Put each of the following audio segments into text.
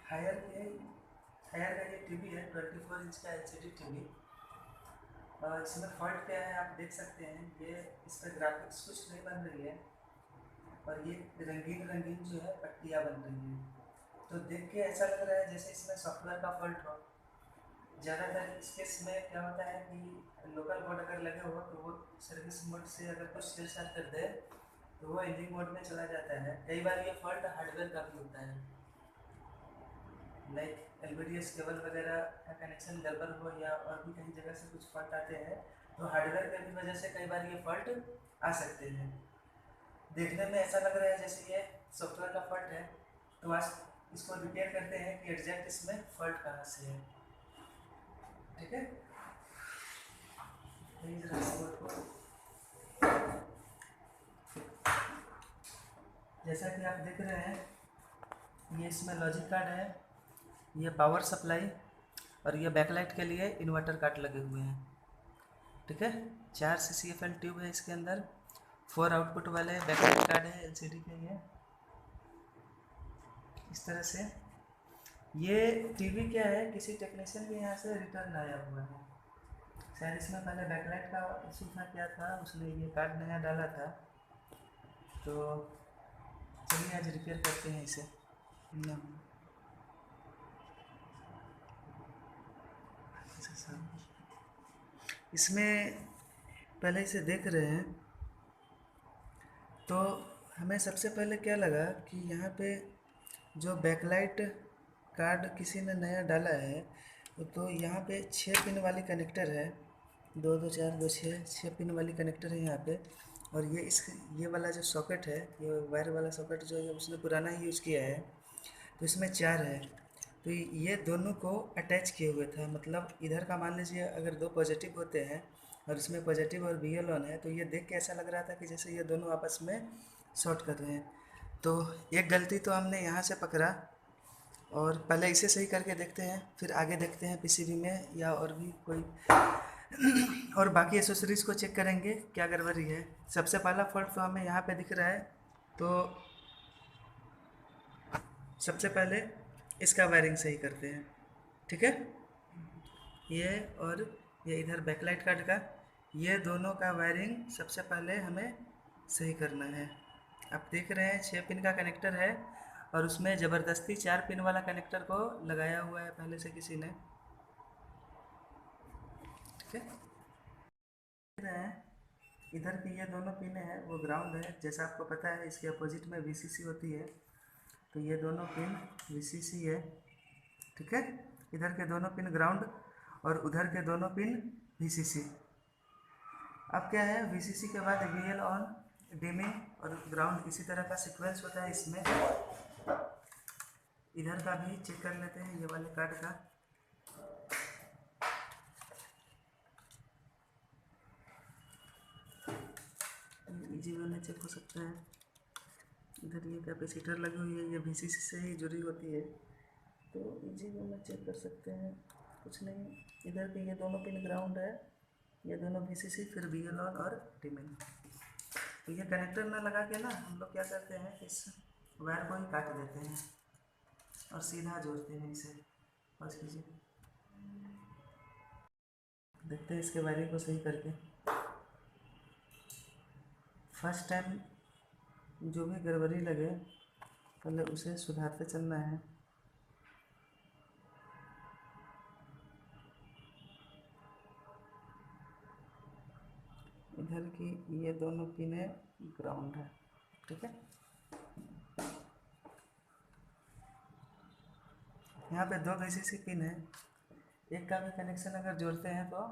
Higher का ये TV है 24 इंच का एलसीडी टीवी। और इसमें फॉल्ट क्या है आप देख सकते हैं, ये इस पर ग्राफिक्स कुछ नहीं बन रही है और ये रंगीन रंगीन जो है पट्टियाँ बन रही हैं। तो देख के ऐसा लग रहा है जैसे इसमें सॉफ्टवेयर का फॉल्ट हो। ज़्यादातर इस केस में क्या होता है कि लोकल बोर्ड अगर लगे हो तो वो सर्विस मोड से अगर कुछ छेड़छाड़ कर दे तो वो इंजिन मोड में चला जाता है। कई बार ये फॉल्ट हार्डवेयर का भी होता है, लाइक एलवीडीएस केबल वगैरह का कनेक्शन गड़बड़ हो या और भी कहीं जगह से कुछ फॉल्ट आते हैं तो हार्डवेयर की वजह से कई बार ये फॉल्ट आ सकते हैं। देखने में ऐसा लग रहा है जैसे ये सॉफ्टवेयर का फॉल्ट है, तो आज इसको रिपेयर करते हैं कि एग्जैक्ट इसमें फॉल्ट कहाँ से है। ठीक है, जैसा कि आप देख रहे हैं ये इसमें लॉजिक कार्ड है, ये पावर सप्लाई और ये बैकलाइट के लिए इन्वर्टर कार्ड लगे हुए हैं। ठीक है, 4 CCFL ट्यूब है इसके अंदर, 4 आउटपुट वाले बैकलाइट कार्ड है एलसीडी के। ये इस तरह से ये टीवी क्या है, किसी टेक्नीशियन के यहाँ से रिटर्न आया हुआ है। शायद इसमें पहले बैकलाइट का इशू था, क्या था, उसने ये कार्ड नया डाला था। तो चलिए आज रिपेयर करते हैं इसे। इसमें पहले इसे देख रहे हैं तो हमें सबसे पहले क्या लगा कि यहाँ पे जो बैकलाइट कार्ड किसी ने नया डाला है तो यहाँ पे 6 पिन वाली कनेक्टर है, 2 2 4 2 6 पिन वाली कनेक्टर है यहाँ पे। और ये वाला जो सॉकेट है, ये वायर वाला सॉकेट जो है उसने पुराना ही यूज़ किया है, तो इसमें 4 है। तो ये दोनों को अटैच किए हुए था, मतलब इधर का मान लीजिए अगर 2 पॉजिटिव होते हैं और इसमें पॉजिटिव और BL ऑन है, तो ये देख के ऐसा लग रहा था कि जैसे ये दोनों आपस में शॉर्ट कर रहे हैं। तो एक गलती तो हमने यहाँ से पकड़ा, और पहले इसे सही करके देखते हैं, फिर आगे देखते हैं पीसीबी में या और भी कोई और बाकी एसेसरीज़ को चेक करेंगे क्या गड़बड़ी है। सबसे पहला फॉल्ट तो हमें यहाँ पे दिख रहा है, तो सबसे पहले इसका वायरिंग सही करते हैं। ठीक है, ये और ये इधर बैकलाइट कार्ड का, ये दोनों का वायरिंग सबसे पहले हमें सही करना है। आप देख रहे हैं 6 पिन का कनेक्टर है और उसमें ज़बरदस्ती 4 पिन वाला कनेक्टर को लगाया हुआ है पहले से किसी ने। ठीक है, देख रहे हैं इधर की ये दोनों पिन है वो ग्राउंड है, जैसा आपको पता है इसके अपोजिट में VCC होती है, तो ये दोनों पिन VCC है। ठीक है, इधर के दोनों पिन ग्राउंड और उधर के दोनों पिन VCC। अब क्या है, VCC के बाद VL ऑन, डिमिंग और ग्राउंड, इसी तरह का सीक्वेंस होता है इसमें। इधर का भी चेक कर लेते हैं, ये वाले कार्ड का। इजी वे में चेक हो सकता है। इधर ये कैपेसिटर लगी हुई है, ये VCC से ही जुड़ी होती है, तो इजी वे में चेक कर सकते हैं, कुछ नहीं। इधर के ये दोनों पिन ग्राउंड है, ये दोनों VCC, फिर VL ऑन और डिमिंग। तो ये कनेक्टर ना लगा के ना हम लोग क्या करते हैं, इस वायर को ही काट देते हैं और सीधा जोड़ते हैं इसे। बस कीजिए, देखते हैं इसके वायरिंग को सही करके। फर्स्ट टाइम जो भी गड़बड़ी लगे पहले उसे सुधारते चलना है। इधर की ये दोनों पिने ग्राउंड है। ठीक है, यहाँ पे 2 VCC पिन है, एक का भी कनेक्शन अगर जोड़ते हैं तो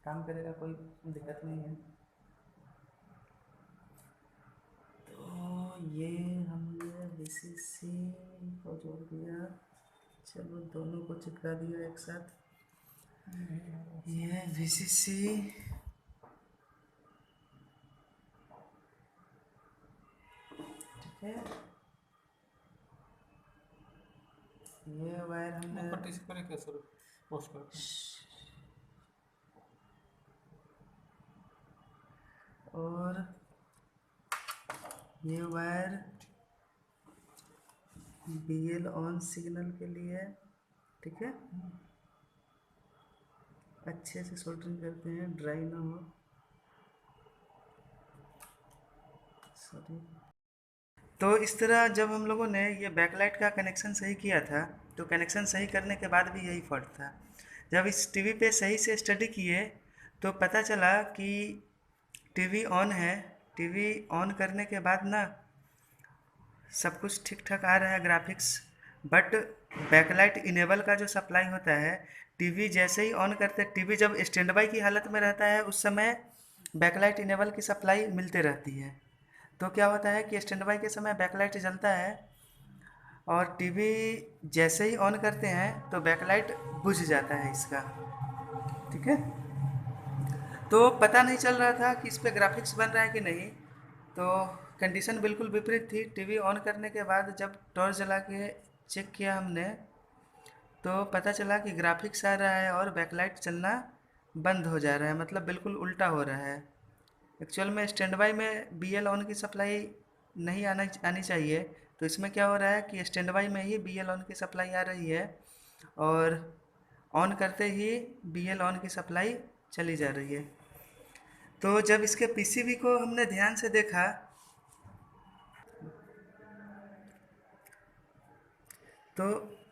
काम करेगा, कोई दिक्कत नहीं है। तो ये हमने VCC को जोड़ दिया, चलो दोनों को चिपका दिया एक साथ। ये VCC ठीक है, ये वायर हमने और ये वायर BL ऑन सिग्नल के लिए, ठीक है। अच्छे से सोल्डरिंग करते हैं, ड्राई ना हो, सॉरी। तो इस तरह जब हम लोगों ने ये बैकलाइट का कनेक्शन सही किया था, तो कनेक्शन सही करने के बाद भी यही फॉल्ट था। जब इस टीवी पे सही से स्टडी किए तो पता चला कि टीवी ऑन है। टीवी ऑन करने के बाद ना सब कुछ ठीक ठाक आ रहा है ग्राफिक्स, बट बैकलाइट इनेबल का जो सप्लाई होता है, टीवी जैसे ही ऑन करते, टीवी जब स्टैंड बाई की हालत में रहता है उस समय बैकलाइट इनेबल की सप्लाई मिलते रहती है। तो क्या होता है कि स्टैंड बाई के समय बैकलाइट जलता है, और टीवी जैसे ही ऑन करते हैं तो बैकलाइट बुझ जाता है इसका, ठीक है। तो पता नहीं चल रहा था कि इस पे ग्राफिक्स बन रहा है कि नहीं। तो कंडीशन बिल्कुल विपरीत थी। टीवी ऑन करने के बाद जब टॉर्च जला के चेक किया हमने, तो पता चला कि ग्राफिक्स आ रहा है और बैकलाइट चलना बंद हो जा रहा है, मतलब बिल्कुल उल्टा हो रहा है। एक्चुअल में स्टैंड बाई में BL ऑन की सप्लाई नहीं आनी चाहिए। तो इसमें क्या हो रहा है कि स्टैंड बाई में ही BL ऑन की सप्लाई आ रही है, और ऑन करते ही BL ऑन की सप्लाई चली जा रही है। तो जब इसके PCB को हमने ध्यान से देखा, तो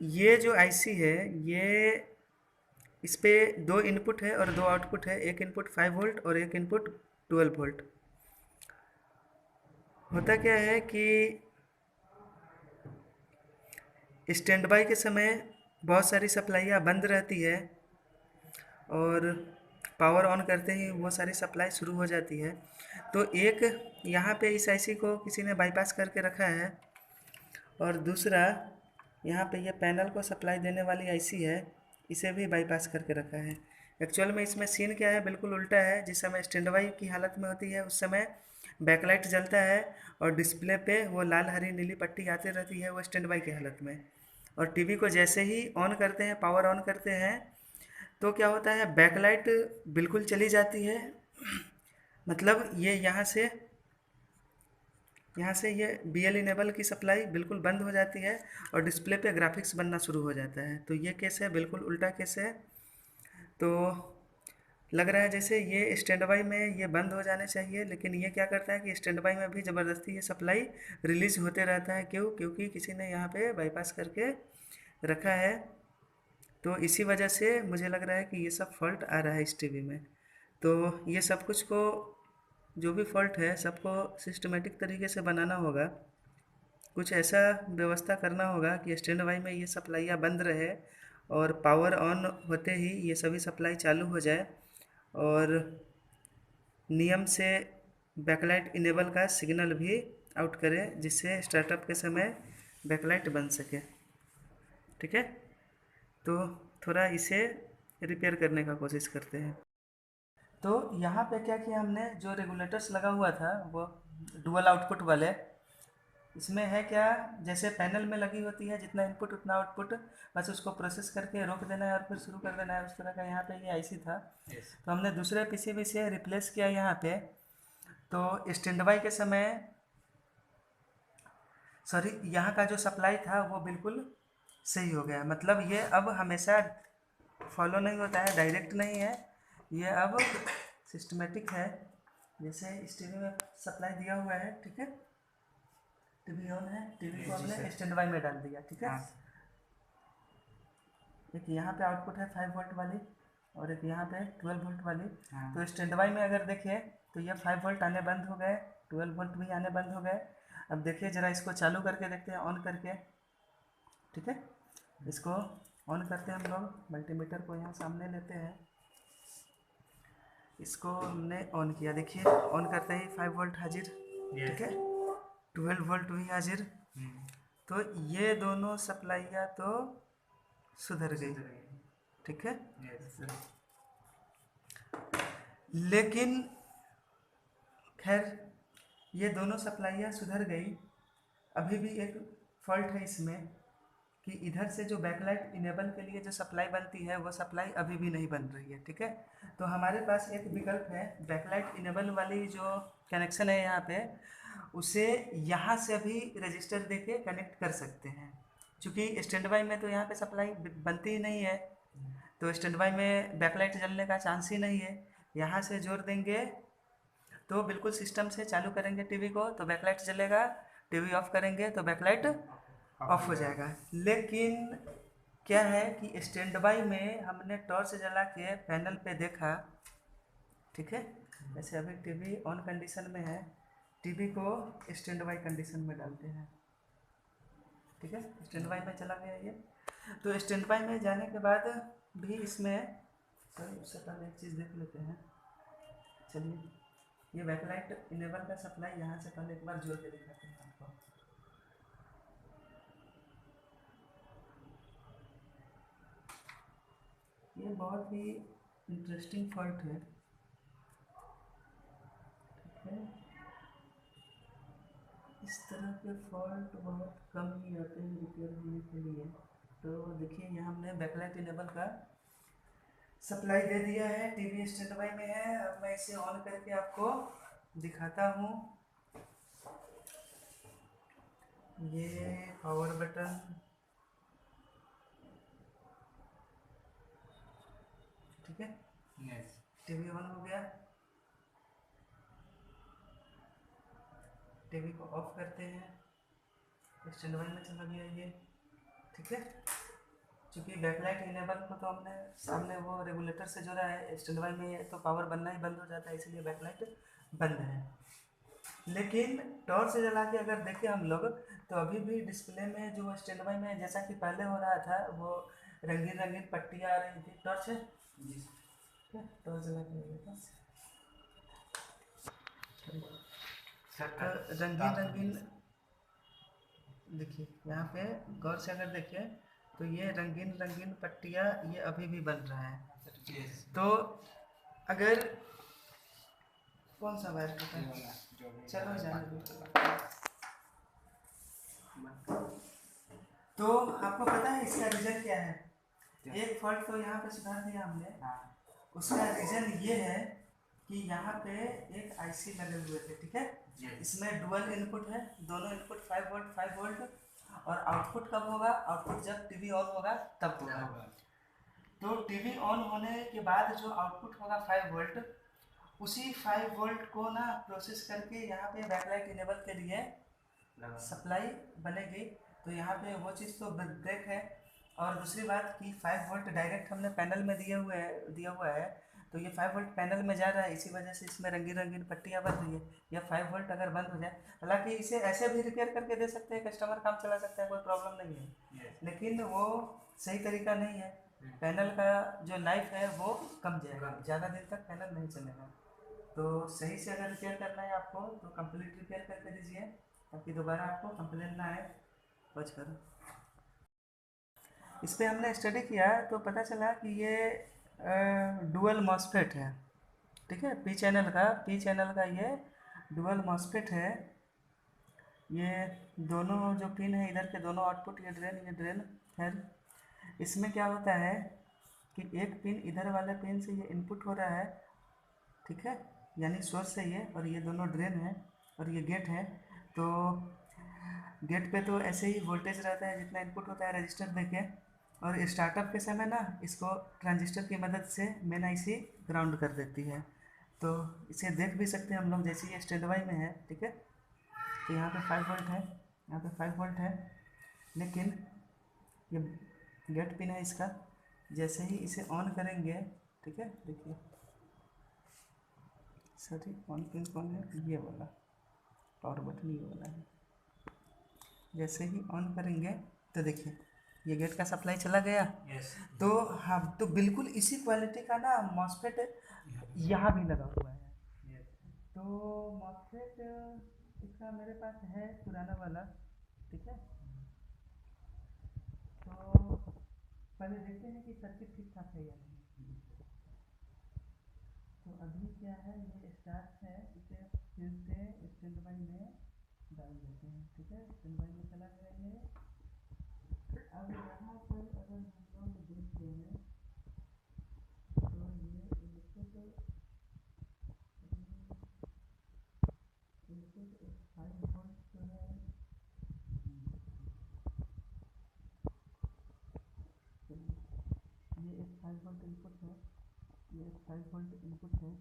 ये जो IC है, ये इस पे 2 इनपुट है और 2 आउटपुट है। एक इनपुट 5 वोल्ट और एक इनपुट 12 वोल्ट। होता क्या है कि स्टैंड बाई के समय बहुत सारी सप्लाइयाँ बंद रहती है, और पावर ऑन करते ही वो सारी सप्लाई शुरू हो जाती है। तो एक यहाँ पे इस IC को किसी ने बाईपास करके रखा है, और दूसरा यहाँ पे ये पैनल को सप्लाई देने वाली IC है, इसे भी बाईपास करके रखा है। एक्चुअल में इसमें सीन क्या है, बिल्कुल उल्टा है। जिस समय स्टैंड बाई की हालत में होती है उस समय बैकलाइट जलता है, और डिस्प्ले पे वो लाल हरी नीली पट्टी आती रहती है, वो स्टैंड बाई की हालत में। और टीवी को जैसे ही ऑन करते हैं, पावर ऑन करते हैं, तो क्या होता है, बैकलाइट बिल्कुल चली जाती है। मतलब ये यहाँ से ये BL इनेबल की सप्लाई बिल्कुल बंद हो जाती है, और डिस्प्ले पे ग्राफिक्स बनना शुरू हो जाता है। तो ये केस है, बिल्कुल उल्टा केस है। तो लग रहा है जैसे ये स्टैंड बाई में ये बंद हो जाने चाहिए, लेकिन ये क्या करता है कि स्टैंड बाई में भी ज़बरदस्ती ये सप्लाई रिलीज होते रहता है। क्यों? क्योंकि किसी ने यहाँ पे बाईपास करके रखा है। तो इसी वजह से मुझे लग रहा है कि ये सब फॉल्ट आ रहा है इस टीवी में। तो ये सब कुछ को, जो भी फॉल्ट है, सबको सिस्टमेटिक तरीके से बनाना होगा। कुछ ऐसा व्यवस्था करना होगा कि स्टैंड बाई में ये सप्लाइयाँ बंद रहे, और पावर ऑन होते ही ये सभी सप्लाई चालू हो जाए, और नियम से बैकलाइट इनेबल का सिग्नल भी आउट करे, जिससे स्टार्टअप के समय बैकलाइट बन सके, ठीक है। तो थोड़ा इसे रिपेयर करने का कोशिश करते हैं। तो यहाँ पे क्या किया हमने, जो रेगुलेटर्स लगा हुआ था वो डुअल आउटपुट वाले, इसमें है क्या, जैसे पैनल में लगी होती है, जितना इनपुट उतना आउटपुट, बस उसको प्रोसेस करके रोक देना है और फिर शुरू कर देना है, उस तरह का यहाँ पे ये IC था। तो हमने दूसरे PCB से रिप्लेस किया यहाँ पे। तो स्टैंड बाई के समय, सॉरी, यहाँ का जो सप्लाई था वो बिल्कुल सही हो गया। मतलब ये अब हमेशा फॉलो नहीं होता है, डायरेक्ट नहीं है, ये अब सिस्टमेटिक है। जैसे इस टीवी में सप्लाई दिया हुआ है, ठीक है, टीवी ऑन है, टीवी को हमने स्टैंड बाई में डाल दिया, ठीक है। एक यहाँ पे आउटपुट है 5 वोल्ट वाली, और एक यहाँ पे 12 वोल्ट वाली। तो स्टैंड बाई में अगर देखिए तो ये 5 वोल्ट आने बंद हो गए, 12 वोल्ट भी आने बंद हो गए। अब देखिए ज़रा, इसको चालू करके देखते हैं ऑन करके, ठीक है। इसको ऑन करते हैं हम लोग, मल्टीमीटर को यहाँ सामने लेते हैं, इसको हमने ऑन किया। देखिए ऑन करते ही 5 वोल्ट हाजिर, ठीक है, 12 वोल्ट भी हाजिर। तो ये दोनों सप्लाइयाँ तो सुधर गई, ठीक है। लेकिन खैर, ये दोनों सप्लाइयाँ सुधर गई। अभी भी एक फॉल्ट है इसमें, कि इधर से जो बैकलाइट इनेबल के लिए जो सप्लाई बनती है, वो सप्लाई अभी भी नहीं बन रही है, ठीक है। तो हमारे पास एक विकल्प है, बैकलाइट इनेबल वाली जो कनेक्शन है यहाँ पे, उसे यहाँ से भी रजिस्टर देके कनेक्ट कर सकते हैं। क्योंकि स्टैंड बाई में तो यहाँ पे सप्लाई बनती ही नहीं है, तो स्टैंड बाई में बैकलाइट जलने का चांस ही नहीं है। यहाँ से जोड़ देंगे तो बिल्कुल सिस्टम से चालू करेंगे टीवी को तो बैकलाइट जलेगा, टीवी ऑफ करेंगे तो बैकलाइट ऑफ हो जाएगा। लेकिन क्या है कि स्टैंड बाई में हमने टॉर्च जला के पैनल पे देखा, ठीक है। जैसे अभी टीवी ऑन कंडीशन में है, टीवी को स्टैंड बाई कंडीशन में डालते हैं, ठीक है। स्टैंड बाई में चला गया ये। तो स्टैंड बाई में जाने के बाद भी इसमें सर उससे पहले एक चीज़ देख लेते हैं। चलिए, ये बैकलाइट इनेबल का सप्लाई यहाँ से पहले एक बार जोड़ के दिखाते हैं आपको। ये बहुत ही इंटरेस्टिंग फॉल्ट है, ठीक है। इस तरह के फॉल्ट बहुत कम ही आते हैं रिपेयर होने के लिए। तो देखिए यहाँ हमने बैकलाइट इनेबल का सप्लाई दे दिया है, टीवी स्टैंड बाई में है। अब मैं इसे ऑन करके आपको दिखाता हूँ। ये पावर बटन, ठीक है। यस, टीवी ऑन हो गया। टीवी को ऑफ करते हैं, स्टैंड बाई में चला गया ये, ठीक है। क्योंकि बैकलाइट इनेबल को तो हमने सामने वो रेगुलेटर से जोड़ा है, स्टैंड बाई में ये तो पावर बनना ही बंद हो जाता है, इसलिए बैकलाइट बंद है। लेकिन टॉर्च से जला के अगर देखें हम लोग तो अभी भी डिस्प्ले में जो स्टैंड बाई में जैसा कि पहले हो रहा था, वो रंगीन रंगीन पट्टियाँ आ रही थी। टॉर्च है जी, टॉर्च जला के तो रंगीन रंगीन देखिए, यहाँ पे गौर से अगर देखें तो ये रंगीन रंगीन पट्टियाँ ये अभी भी बन रहा है। तो अगर कौन सा वायर होता है, चलो जाने दो। तो आपको पता है इसका रीज़न क्या है? एक फॉल्ट तो यहाँ पे सुधार दिया हमने, उसका रीज़न ये है कि यहाँ पे एक आईसी लगे हुए थे, ठीक है। इसमें डुअल इनपुट है, दोनों इनपुट 5 वोल्ट और आउटपुट कब होगा? आउटपुट जब टीवी ऑन होगा तब होगा। तो टीवी ऑन होने के बाद जो आउटपुट होगा 5 वोल्ट, उसी 5 वोल्ट को ना प्रोसेस करके यहाँ पे बैकलाइट इनेबल के लिए सप्लाई बनेगी। तो यहाँ पे वो चीज़ तो ब्रेक है। और दूसरी बात कि 5 वोल्ट डायरेक्ट हमने पैनल में दिया हुआ है, तो ये 5 वोल्ट पैनल में जा रहा है, इसी वजह से इसमें रंगीन रंगीन पट्टियाँ बन रही है। या 5 वोल्ट अगर बंद हो जाए, हालांकि इसे ऐसे भी रिपेयर करके दे सकते हैं, कस्टमर काम चला सकता है, कोई प्रॉब्लम नहीं है। लेकिन वो सही तरीका नहीं है। पैनल का जो लाइफ है वो कम जाएगा, ज़्यादा देर तक पैनल नहीं चलेगा। तो सही से अगर रिपेयर करना है आपको तो कंप्लीट रिपेयर करके दीजिए, ताकि दोबारा आपको कंप्लेन ना आए। बच कर इस पर हमने स्टडी किया तो पता चला कि ये डुअल मॉसफेट है, ठीक है। पी चैनल का ये डुअल मॉसफेट है। ये दोनों जो पिन है इधर के दोनों आउटपुट, ये ड्रेन खैर। इसमें क्या होता है कि एक पिन इधर वाले पिन से ये इनपुट हो रहा है, ठीक है, यानी सोर्स है ये, और ये दोनों ड्रेन है और ये गेट है। तो गेट पे तो ऐसे ही वोल्टेज रहता है जितना इनपुट होता है रजिस्टर देके, और स्टार्टअप के समय ना इसको ट्रांजिस्टर की मदद से मेन आईसी ग्राउंड कर देती है। तो इसे देख भी सकते हैं हम लोग, जैसे ये स्टैंड बाई में है, ठीक है। तो यहाँ पे 5 वोल्ट है, यहाँ पे 5 वोल्ट है, लेकिन ये गेट पिन है इसका। जैसे ही इसे ऑन करेंगे, ठीक है, देखिए सॉरी ऑन पिन कौन है, ये वाला पावर बटन ये वाला है। जैसे ही ऑन करेंगे तो देखिए ये गेट का सप्लाई चला गया। तो हम तो बिल्कुल इसी क्वालिटी का ना मॉसफेट यहाँ भी लगा हुआ है। तो मॉसफेट इसका मेरे पास है पुराना वाला, ठीक है। तो पहले देखते हैं कि सर्किट ठीक ठाक है या नहीं। तो अभी क्या है, ये स्टार्ट है, इसे फिर से स्टैंड बाई में डाल देते हैं, ठीक है। स्टैंड बाई में चला गया ये। अब यहाँ पर अगर हम लोग देखते हैं तो ये इनपुट 5 ये एक 5 वोल्ट इनपुट है, ये एक 5 वोल्ट इनपुट है।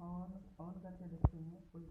ऑन ऑन करके देखते हैं, कोई